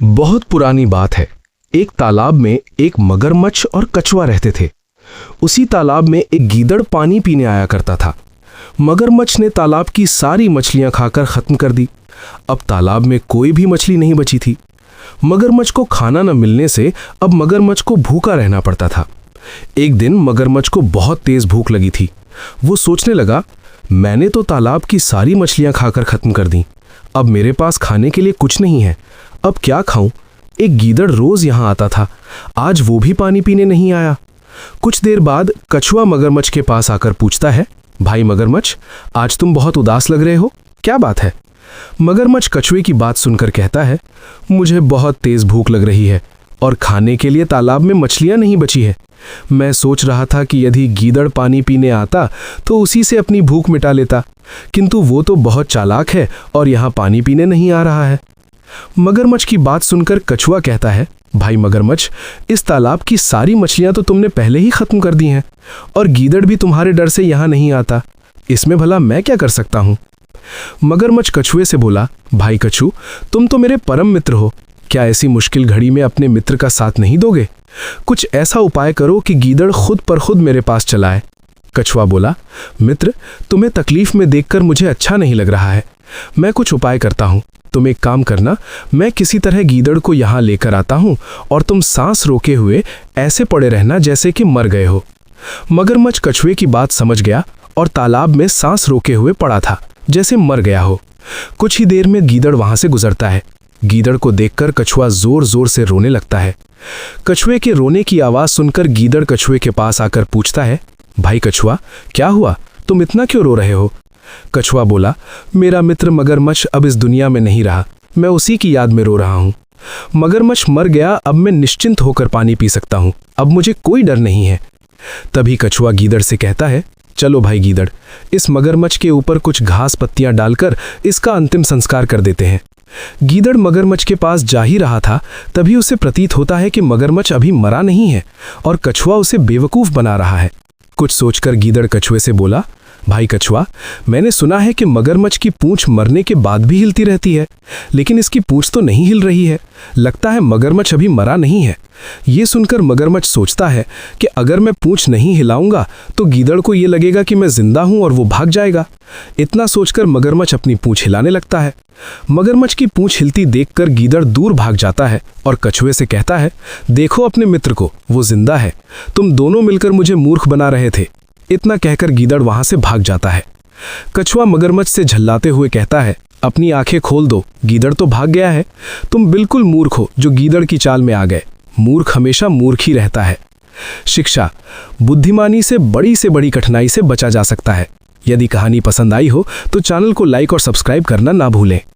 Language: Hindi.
बहुत पुरानी बात है। एक तालाब में एक मगरमच्छ और कछुआ रहते थे। उसी तालाब में एक गीदड़ पानी पीने आया करता था। मगरमच्छ ने तालाब की सारी मछलियां खाकर खत्म कर दी। अब तालाब में कोई भी मछली नहीं बची थी। मगरमच्छ को खाना न मिलने से अब मगरमच्छ को भूखा रहना पड़ता था। एक दिन मगरमच्छ को बहुत तेज भूख लगी थी। वो सोचने लगा, मैंने तो तालाब की सारी मछलियां खाकर खत्म कर दी। अब मेरे पास खाने के लिए कुछ नहीं है। अब क्या खाऊं? एक गीदड़ रोज यहां आता था, आज वो भी पानी पीने नहीं आया। कुछ देर बाद कछुआ मगरमच्छ के पास आकर पूछता है, भाई मगरमच्छ, आज तुम बहुत उदास लग रहे हो, क्या बात है? मगरमच्छ कछुए की बात सुनकर कहता है, मुझे बहुत तेज भूख लग रही है और खाने के लिए तालाब में मछलियां नहीं बची है। मैं सोच रहा था कि यदि गीदड़ पानी पीने आता तो उसी से अपनी भूख मिटा लेता, किंतु वो तो बहुत चालाक है और यहाँ पानी पीने नहीं आ रहा है। मगरमच्छ की बात सुनकर कछुआ कहता है, भाई मगरमच्छ, इस तालाब की सारी मछलियां तो तुमने पहले ही खत्म कर दी हैं और गीदड़ भी तुम्हारे डर से यहाँ नहीं आता। इसमें भला मैं क्या कर सकता हूँ? मगरमच्छ कछुए से बोला, भाई कछु, तुम तो मेरे परम मित्र हो, क्या ऐसी मुश्किल घड़ी में अपने मित्र का साथ नहीं दोगे? कुछ ऐसा उपाय करो कि गीदड़ खुद पर खुद मेरे पास चलाए। कछुआ बोला, मित्र, तुम्हें तकलीफ में देखकर मुझे अच्छा नहीं लग रहा है। मैं कुछ उपाय करता हूँ। तुम एक काम करना, मैं किसी तरह गीदड़ को यहाँ लेकर आता हूँ और तुम सांस रोके हुए ऐसे पड़े रहना जैसे कि मर गए हो। मगरमच्छ कछुए की बात समझ गया और तालाब में सांस रोके हुए पड़ा था जैसे मर गया हो। कुछ ही देर में गीदड़ वहां से गुजरता है। गीदड़ को देखकर कछुआ जोर जोर से रोने लगता है। कछुए के रोने की आवाज सुनकर गीदड़ कछुए के पास आकर पूछता है, भाई कछुआ, क्या हुआ? तुम इतना क्यों रो रहे हो? कछुआ बोला, मेरा मित्र मगरमच्छ अब इस दुनिया में नहीं रहा, मैं उसी की याद में रो रहा हूँ। मगरमच्छ मर गया, अब मैं निश्चिंत होकर पानी पी सकता हूँ, अब मुझे कोई डर नहीं है। तभी कछुआ गीदड़ से कहता है, चलो भाई गीदड़, इस मगरमच्छ के ऊपर कुछ घास पत्तियां डालकर इसका अंतिम संस्कार कर देते हैं। गीदड़ मगरमच्छ के पास जा ही रहा था, तभी उसे प्रतीत होता है कि मगरमच्छ अभी मरा नहीं है और कछुआ उसे बेवकूफ बना रहा है। कुछ सोचकर गीदड़ कछुए से बोला, भाई कछुआ, मैंने सुना है कि मगरमच्छ की पूंछ मरने के बाद भी हिलती रहती है, लेकिन इसकी पूंछ तो नहीं हिल रही है। लगता है मगरमच्छ अभी मरा नहीं है। ये सुनकर मगरमच्छ सोचता है कि अगर मैं पूंछ नहीं हिलाऊंगा तो गीदड़ को ये लगेगा कि मैं जिंदा हूं और वो भाग जाएगा। इतना सोचकर मगरमच्छ अपनी पूंछ हिलाने लगता है। मगरमच्छ की पूंछ हिलती देखकर गीदड़ दूर भाग जाता है और कछुए से कहता है, देखो अपने मित्र को, वो जिंदा है। तुम दोनों मिलकर मुझे मूर्ख बना रहे थे। इतना कहकर गीदड़ वहां से भाग जाता है। कछुआ मगरमच्छ से झल्लाते हुए कहता है, अपनी आंखें खोल दो, गीदड़ तो भाग गया है। तुम बिल्कुल मूर्ख हो जो गीदड़ की चाल में आ गए। मूर्ख हमेशा मूर्ख ही रहता है। शिक्षा, बुद्धिमानी से बड़ी कठिनाई से बचा जा सकता है। यदि कहानी पसंद आई हो तो चैनल को लाइक और सब्सक्राइब करना ना भूलें।